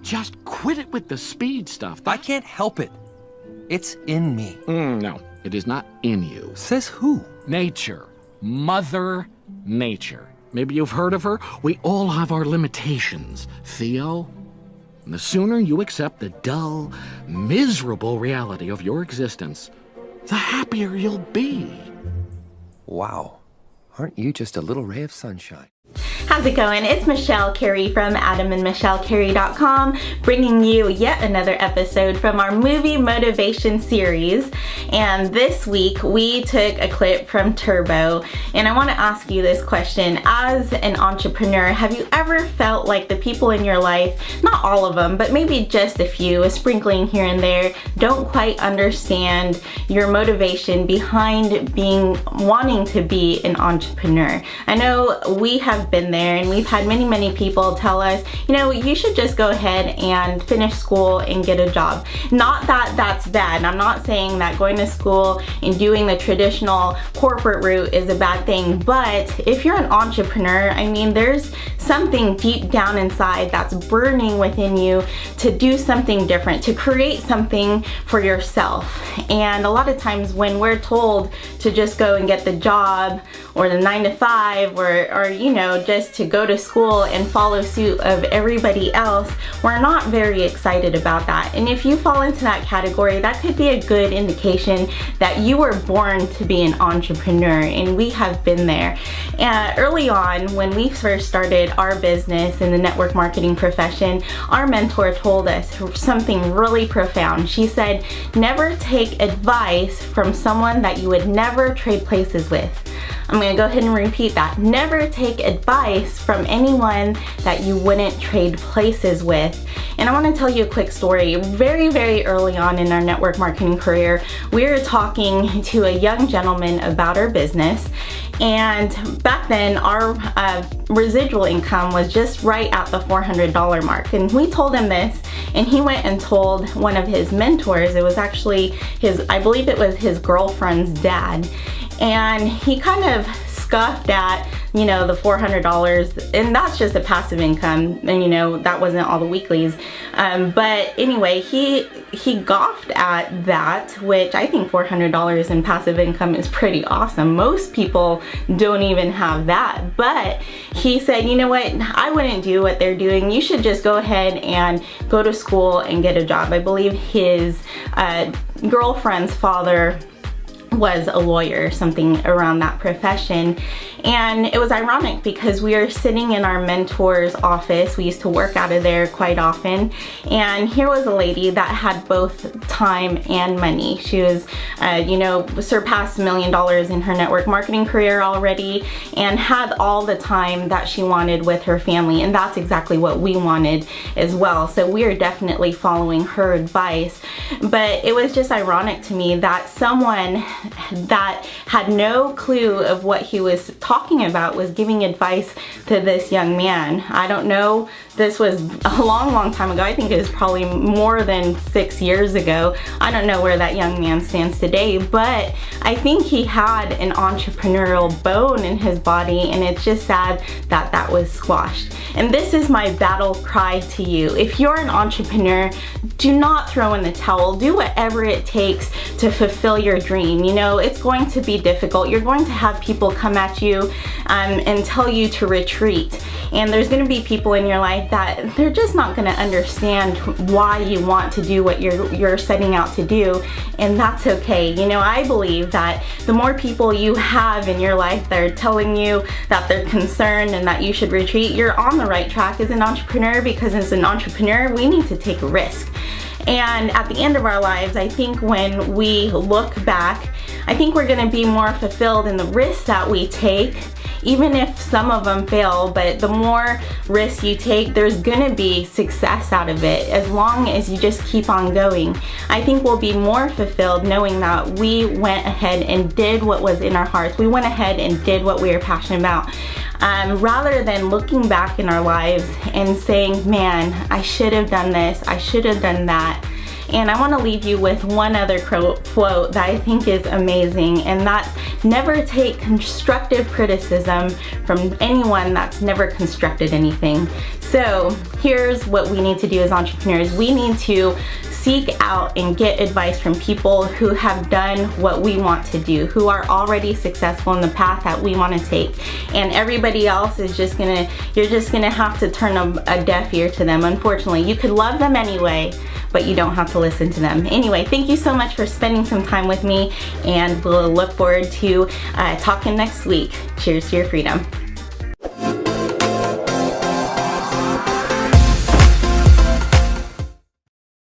Just quit it with the speed stuff. I can't help it. It's in me. No, it is not in you. Says who? Nature. Mother Nature. Maybe you've heard of her. We all have our limitations, Theo. And the sooner you accept the dull, miserable reality of your existence, the happier you'll be. Wow. Aren't you just a little ray of sunshine? How's it going? It's Michelle Carey from AdamandMichelleCarey.com, bringing you yet another episode from our movie motivation series. And this week we took a clip from Turbo, and I want to ask you this question. As an entrepreneur, have you ever felt like the people in your life, not all of them, but maybe just a few, a sprinkling here and there, don't quite understand your motivation behind wanting to be an entrepreneur? I know we have been there, and we've had many people tell us, you know, you should just go ahead and finish school and get a job. Not that that's bad. I'm not saying that going to school and doing the traditional corporate route is a bad thing, but if you're an entrepreneur, I mean, there's something deep down inside that's burning within you to do something different, to create something for yourself. And a lot of times when we're told to just go and get the job or the 9-to-5 or you know, just to go to school and follow suit of everybody else, we're not very excited about that. And if you fall into that category, that could be a good indication that you were born to be an entrepreneur, and we have been there. Early on, when we first started our business in the network marketing profession, our mentor told us something really profound. She said, never take advice from someone that you would never trade places with. I'm going to go ahead and repeat that. Never take advice from anyone that you wouldn't trade places with. And I want to tell you a quick story. Very early on in our network marketing career, we were talking to a young gentleman about our business. And back then, our residual income was just right at the $400 mark. And we told him this, and he went and told one of his mentors. It was actually I believe it was his girlfriend's dad. And he kind of scoffed at, you know, the $400, and that's just a passive income, and you know, that wasn't all the weeklies. But anyway, he scoffed at that, which I think $400 in passive income is pretty awesome. Most people don't even have that. But he said, you know what, I wouldn't do what they're doing. You should just go ahead and go to school and get a job. I believe his girlfriend's father was a lawyer or something around that profession. And it was ironic because we were sitting in our mentor's office. We used to work out of there quite often. And here was a lady that had both time and money. She was, you know, surpassed $1 million in her network marketing career already, and had all the time that she wanted with her family. And that's exactly what we wanted as well. So we are definitely following her advice. But it was just ironic to me that someone that had no clue of what he was talking about was giving advice to this young man. I don't know, this was a long time ago. I think it was probably more than 6 years ago. I don't know where that young man stands today, but I think he had an entrepreneurial bone in his body, and it's just sad that that was squashed. And this is my battle cry to you. If you're an entrepreneur, do not throw in the towel. Do whatever it takes to fulfill your dream. You know, it's going to be difficult. You're going to have people come at you and tell you to retreat. And there's going to be people in your life that they're just not going to understand why you want to do what you're setting out to do, and that's okay. You know, I believe that the more people you have in your life that are telling you that they're concerned and that you should retreat, you're on the right track as an entrepreneur, because as an entrepreneur, we need to take a risk. And at the end of our lives, I think when we look back, I think we're going to be more fulfilled in the risks that we take, even if some of them fail. But the more risks you take, there's going to be success out of it, as long as you just keep on going. I think we'll be more fulfilled knowing that we went ahead and did what was in our hearts. We went ahead and did what we were passionate about. Rather than looking back in our lives and saying, man, I should have done this, I should have done that. And I want to leave you with one other quote that I think is amazing, and that's never take constructive criticism from anyone that's never constructed anything. So here's what we need to do as entrepreneurs. We need to seek out and get advice from people who have done what we want to do, who are already successful in the path that we want to take. And everybody else is you're just gonna have to turn a deaf ear to them. Unfortunately, you could love them anyway, but you don't have to listen to them. Anyway, thank you so much for spending some time with me, and we'll look forward to talking next week. Cheers to your freedom.